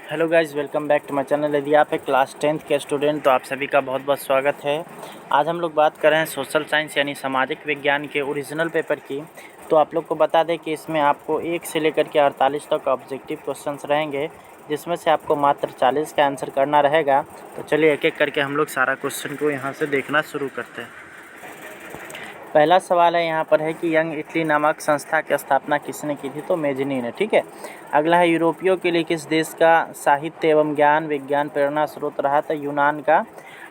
Hello guys, welcome back to my channel. यदि आप एक क्लास 10th के स्टूडेंट तो आप सभी का बहुत बहुत स्वागत है। आज हम लोग बात कर रहे हैं सोशल साइंस यानी सामाजिक विज्ञान के ओरिजिनल पेपर की। तो आप लोग को बता दें कि इसमें आपको 1 से लेकर के 48 तक ऑब्जेक्टिव क्वेश्चंस रहेंगे, जिसमें से आपको मात्र 40 का आंसर करना रहेगा। तो चलिए एक एक करके हम लोग सारा क्वेश्चन को यहाँ से देखना शुरू करते हैं। पहला सवाल है यहाँ पर है कि यंग इटली नामक संस्था की स्थापना किसने की थी? तो मेजनी ने। ठीक है। अगला है यूरोपियों के लिए किस देश का साहित्य एवं ज्ञान विज्ञान प्रेरणा स्रोत रहा था? यूनान का।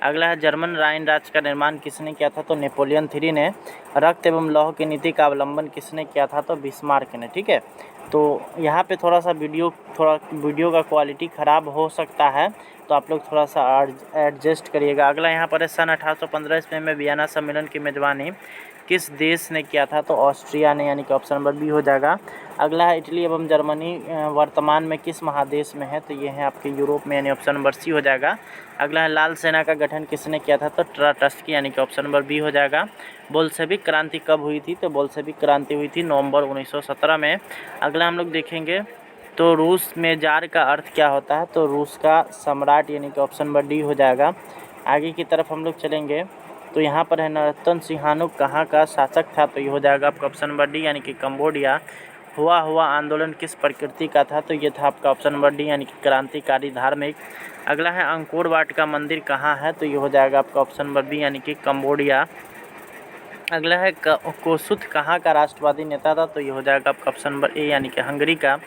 अगला है जर्मन राइन राज्य का निर्माण किसने किया था? तो नेपोलियन III ने। रक्त एवं लौह की नीति का अवलंबन किसने किया था? तो बिस्मार्क ने। ठीक है। तो यहाँ पे थोड़ा वीडियो का क्वालिटी ख़राब हो सकता है, तो आप लोग थोड़ा सा एडजस्ट करिएगा। अगला यहाँ पर है सन 1815 ईस्वी में वियना सम्मेलन की मेज़बानी किस देश ने किया था? तो ऑस्ट्रिया ने, यानी कि ऑप्शन नंबर बी हो जाएगा। अगला है इटली एवं जर्मनी वर्तमान में किस महादेश में है? तो ये है आपके यूरोप में, यानी ऑप्शन नंबर सी हो जाएगा। अगला है लाल सेना का गठन किसने किया था? तो ट्राटस्की, यानी कि ऑप्शन नंबर बी हो जाएगा। बोल्शेविक क्रांति कब हुई थी? तो बोल्शेविक क्रांति हुई थी नवंबर 1917 में। अगला हम लोग देखेंगे तो रूस में जार का अर्थ क्या होता है? तो रूस का सम्राट, यानी कि ऑप्शन नंबर डी हो जाएगा। आगे की तरफ हम लोग चलेंगे तो यहाँ पर है नरोत्तम सिंहानुक कहाँ का शासक था? तो ये हो जाएगा आपका ऑप्शन नंबर डी, यानी कि कंबोडिया। हुआ आंदोलन किस प्रकृति का था? तो ये था आपका ऑप्शन नंबर डी, यानी कि क्रांतिकारी धार्मिक। अगला है अंकोर वाट का मंदिर कहाँ है? तो ये हो जाएगा आपका ऑप्शन नंबर बी, यानी कि कंबोडिया। अगला है कोसुत कहाँ का राष्ट्रवादी नेता था? तो ये हो जाएगा आपका ऑप्शन नंबर ए, यानी कि हंगरी का।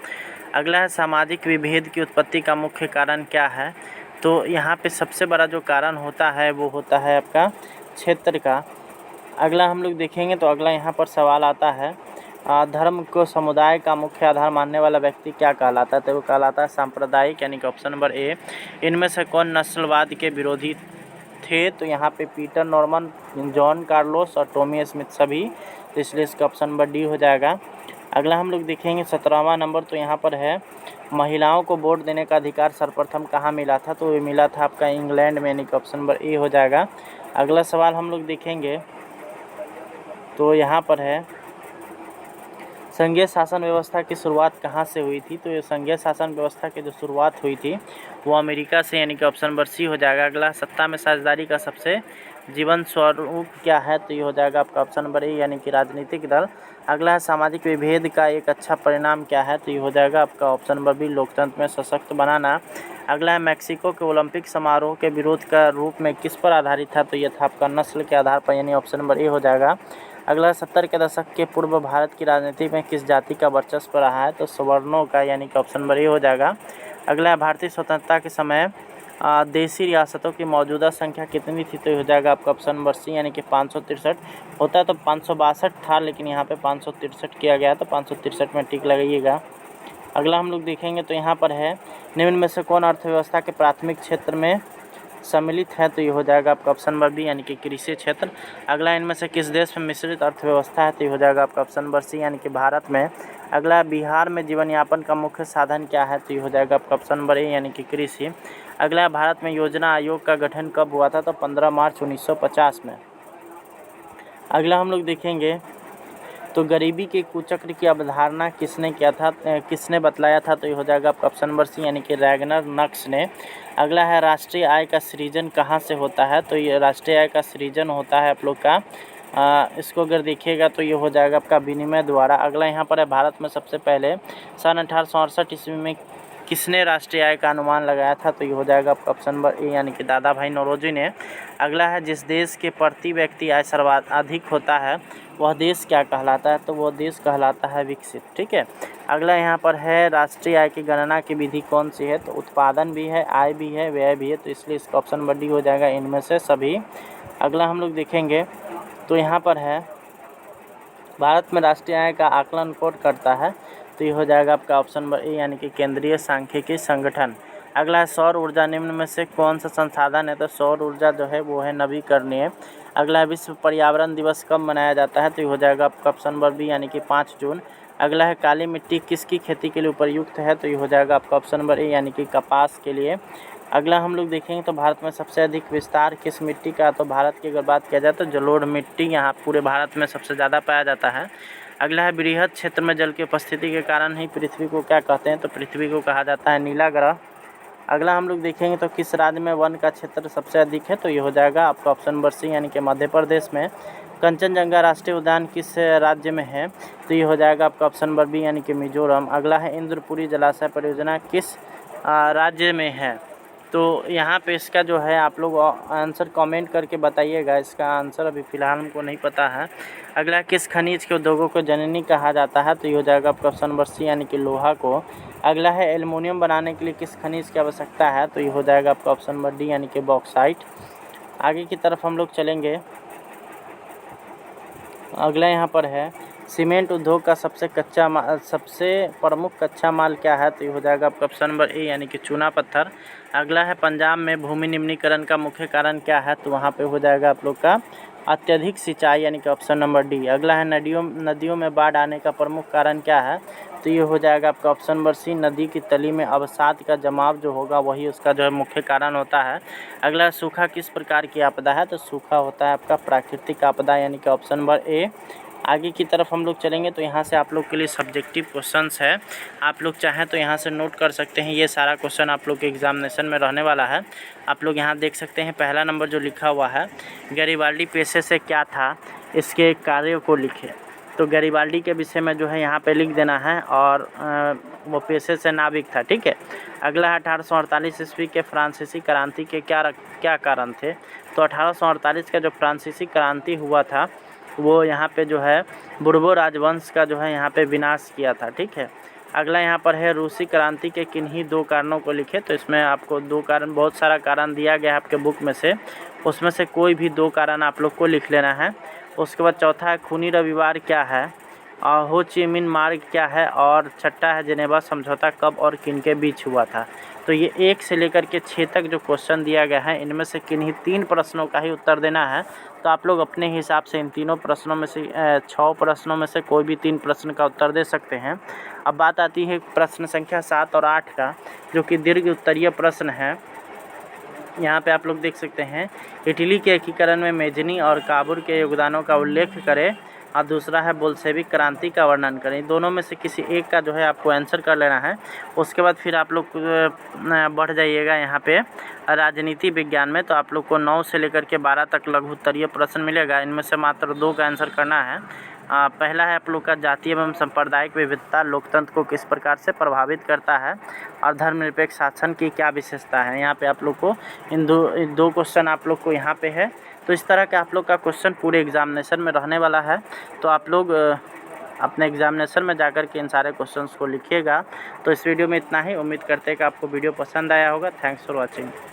अगला है सामाजिक विभेद की उत्पत्ति का मुख्य कारण क्या है? तो यहाँ पे सबसे बड़ा जो कारण होता है वो होता है आपका क्षेत्र का। अगला हम लोग देखेंगे तो अगला यहाँ पर सवाल आता है धर्म को समुदाय का मुख्य आधार मानने वाला व्यक्ति क्या कहलाता है? तो वो कहलाता है सांप्रदायिक, यानी कि ऑप्शन नंबर ए। इनमें से कौन नस्लवाद के विरोधी थे? तो यहाँ पे पीटर नॉर्मन, जॉन कार्लोस और टॉमी स्मिथ सभी। तो इसलिए इसका ऑप्शन नंबर डी हो जाएगा। अगला हम लोग देखेंगे 17वां नंबर, तो यहाँ पर है महिलाओं को वोट देने का अधिकार सर्वप्रथम कहाँ मिला था? तो ये मिला था आपका इंग्लैंड में, यानी कि ऑप्शन नंबर ए हो जाएगा। अगला सवाल हम लोग देखेंगे तो यहाँ पर है संघीय शासन व्यवस्था की शुरुआत कहाँ से हुई थी? तो ये संघीय शासन व्यवस्था की जो शुरुआत हुई थी वो अमेरिका से, यानी कि ऑप्शन नंबर सी हो जाएगा। अगला सत्ता में साझेदारी का सबसे जीवन स्वरूप क्या है? तो ये हो जाएगा आपका ऑप्शन नंबर ए, यानी कि राजनीतिक दल। अगला है सामाजिक विभेद का एक अच्छा परिणाम क्या है? तो ये हो जाएगा आपका ऑप्शन नंबर बी, लोकतंत्र में सशक्त बनाना। अगला है मैक्सिको के ओलंपिक समारोह के विरोध का रूप में किस पर आधारित था? तो ये था आपका नस्ल के आधार पर, यानी ऑप्शन नंबर ए हो जाएगा। अगला 70 के दशक के पूर्व भारत की राजनीति में किस जाति का वर्चस्व रहा है? तो सवर्णों का, यानी कि ऑप्शन नंबर ए हो जाएगा। अगला भारतीय स्वतंत्रता के समय देशी रियासतों की मौजूदा संख्या कितनी थी? तो हो जाएगा आपका ऑप्शन नंबर सी, यानी कि 563 होता है तो 562 था, लेकिन यहाँ पे 563 किया गया, तो 563 में टिक लगाइएगा। अगला हम लोग देखेंगे तो यहाँ पर है निम्न में से कौन अर्थव्यवस्था के प्राथमिक क्षेत्र में सम्मिलित है? तो ये हो जाएगा आपका ऑप्शन नंबर बी, यानी कि कृषि क्षेत्र। अगला इनमें से किस देश में मिश्रित अर्थव्यवस्था है? तो ये हो जाएगा आपका ऑप्शन नंबर सी, यानी कि भारत में। अगला बिहार में जीवन यापन का मुख्य साधन क्या है? तो ये हो जाएगा आपका ऑप्शन नंबर ए, यानी कि कृषि। अगला भारत में योजना आयोग का गठन कब हुआ था? तो 15 मार्च 1950 में। अगला हम लोग देखेंगे तो गरीबी के कुचक्र की अवधारणा किसने किया था, किसने बतलाया था? तो ये हो जाएगा आपका ऑप्शन नंबर सी, यानी कि रैगनर नक्स ने। अगला है राष्ट्रीय आय का सृजन कहाँ से होता है? तो ये राष्ट्रीय आय का सृजन होता है आप लोग का इसको अगर देखिएगा तो ये हो जाएगा आपका विनिमय द्वारा। अगला यहाँ पर है भारत में सबसे पहले सन 1868 ईस्वी में किसने राष्ट्रीय आय का अनुमान लगाया था? तो ये हो जाएगा आपका ऑप्शन नंबर ए, यानी कि दादा भाई नौरोजी ने। अगला है जिस देश के प्रति व्यक्ति आय सर्वाधिक होता है वह देश क्या कहलाता है? तो वह देश कहलाता है विकसित। ठीक है। अगला यहाँ पर है राष्ट्रीय आय की गणना की विधि कौन सी है? तो उत्पादन भी है, आय भी है, व्यय भी है, तो इसलिए इसका ऑप्शन नंबर डी हो जाएगा, इनमें से सभी। अगला हम लोग देखेंगे तो यहाँ पर है भारत में राष्ट्रीय आय का आकलन कौन करता है? तो ये हो जाएगा आपका ऑप्शन नंबर ए, यानी कि केंद्रीय सांख्यिकी संगठन। अगला है सौर ऊर्जा निम्न में से कौन सा संसाधन है? तो सौर ऊर्जा जो है वो है नवीकरणीय। अगला है विश्व पर्यावरण दिवस कब मनाया जाता है? तो ये हो जाएगा आपका ऑप्शन नंबर बी, यानी कि 5 जून। अगला है काली मिट्टी किसकी खेती के लिए उपयुक्त है? तो ये हो जाएगा आपका ऑप्शन नंबर ए, यानी कि कपास के लिए। अगला हम लोग देखेंगे तो भारत में सबसे अधिक विस्तार किस मिट्टी का? तो भारत की अगर बात किया जाए तो जलोढ़ मिट्टी यहाँ पूरे भारत में सबसे ज़्यादा पाया जाता है। अगला है बृहद क्षेत्र में जल की उपस्थिति के कारण ही पृथ्वी को क्या कहते हैं? तो पृथ्वी को कहा जाता है नीला ग्रह। अगला हम लोग देखेंगे तो किस राज्य में वन का क्षेत्र सबसे अधिक है, तो ये हो जाएगा आपका ऑप्शन नंबर सी यानी कि मध्य प्रदेश में। कंचनजंगा राष्ट्रीय उद्यान किस राज्य में है, तो ये हो जाएगा आपका ऑप्शन नंबर बी यानी कि मिजोरम। अगला है इंद्रपुरी जलाशय परियोजना किस राज्य में है, तो यहाँ पे इसका जो है आप लोग आंसर कमेंट करके बताइएगा, इसका आंसर अभी फ़िलहाल हमको नहीं पता है। अगला किस खनिज के उद्योगों को जननी कहा जाता है, तो ये हो जाएगा आपका ऑप्शन नंबर सी यानी कि लोहा को। अगला है एल्युमिनियम बनाने के लिए किस खनिज की आवश्यकता है, तो ये हो जाएगा आपका ऑप्शन नंबर डी यानी कि बॉक्साइट। आगे की तरफ हम लोग चलेंगे। अगला यहाँ पर है सीमेंट उद्योग का सबसे प्रमुख कच्चा माल क्या है, तो ये हो जाएगा आपका ऑप्शन नंबर ए यानी कि चूना पत्थर। अगला है पंजाब में भूमि निम्नीकरण का मुख्य कारण क्या है, तो वहाँ पे हो जाएगा आप लोग का अत्यधिक सिंचाई यानी कि ऑप्शन नंबर डी। अगला है नदियों में बाढ़ आने का प्रमुख कारण क्या है, तो ये हो जाएगा आपका ऑप्शन नंबर सी, नदी की तली में अवसाद का जमाव जो होगा वही उसका जो है मुख्य कारण होता है। अगला सूखा किस प्रकार की आपदा है, तो सूखा होता है आपका प्राकृतिक आपदा यानी कि ऑप्शन नंबर ए। आगे की तरफ हम लोग चलेंगे तो यहाँ से आप लोग के लिए सब्जेक्टिव क्वेश्चंस है, आप लोग चाहें तो यहाँ से नोट कर सकते हैं। ये सारा क्वेश्चन आप लोग के एग्जामिनेशन में रहने वाला है। आप लोग यहाँ देख सकते हैं पहला नंबर जो लिखा हुआ है, गैरिबाल्डी पेशे से क्या था, इसके कार्यों को लिखे। तो गैरिबाल्डी के विषय में जो है यहाँ पे लिख देना है, और वो पेशे से नाविक था, ठीक है। अगला है 1848 ईस्वी के फ्रांसीसी क्रांति के क्या कारण थे, तो 1848 का जो फ्रांसीसी क्रांति हुआ था वो यहाँ पे जो है बुर्बो राजवंश का जो है यहाँ पे विनाश किया था, ठीक है। अगला यहाँ पर है रूसी क्रांति के किन्हीं 2 कारणों को लिखे, तो इसमें आपको 2 कारण, बहुत सारा कारण दिया गया है आपके बुक में से, उसमें से कोई भी 2 कारण आप लोग को लिख लेना है। उसके बाद चौथा है खूनी रविवार क्या है, और हो ची मिन मार्ग क्या है, और छठा है जेनेवा समझौता कब और किन के बीच हुआ था। तो ये 1 से लेकर के 6 तक जो क्वेश्चन दिया गया है इनमें से किन्हीं 3 प्रश्नों का ही उत्तर देना है। तो आप लोग अपने हिसाब से इन तीनों प्रश्नों में से 6 प्रश्नों में से कोई भी 3 प्रश्न का उत्तर दे सकते हैं। अब बात आती है प्रश्न संख्या 7 और 8 का, जो कि दीर्घ उत्तरीय प्रश्न है। यहाँ पे आप लोग देख सकते हैं, इटली के एकीकरण में मेजनी और काबुर के योगदानों का उल्लेख करें, और दूसरा है बोल्शेविक क्रांति का वर्णन करें। दोनों में से किसी एक का जो है आपको आंसर कर लेना है। उसके बाद फिर आप लोग बढ़ जाइएगा यहाँ पे राजनीति विज्ञान में, तो आप लोग को 9 से लेकर के 12 तक लघु उत्तरीय प्रश्न मिलेगा। इनमें से मात्र 2 का आंसर करना है। पहला है आप लोग का जातीय एवं सांप्रदायिक विविधता लोकतंत्र को किस प्रकार से प्रभावित करता है, और धर्मनिरपेक्ष शासन की क्या विशेषता है। यहाँ पे आप लोग को इन दो क्वेश्चन आप लोग को यहाँ पे है। तो इस तरह का आप लोग का क्वेश्चन पूरे एग्जामिनेशन में रहने वाला है। तो आप लोग अपने एग्जामिनेशन में जाकर के इन सारे क्वेश्चंस को लिखिएगा। तो इस वीडियो में इतना ही। उम्मीद करते हैं कि आपको वीडियो पसंद आया होगा। Thanks for watching.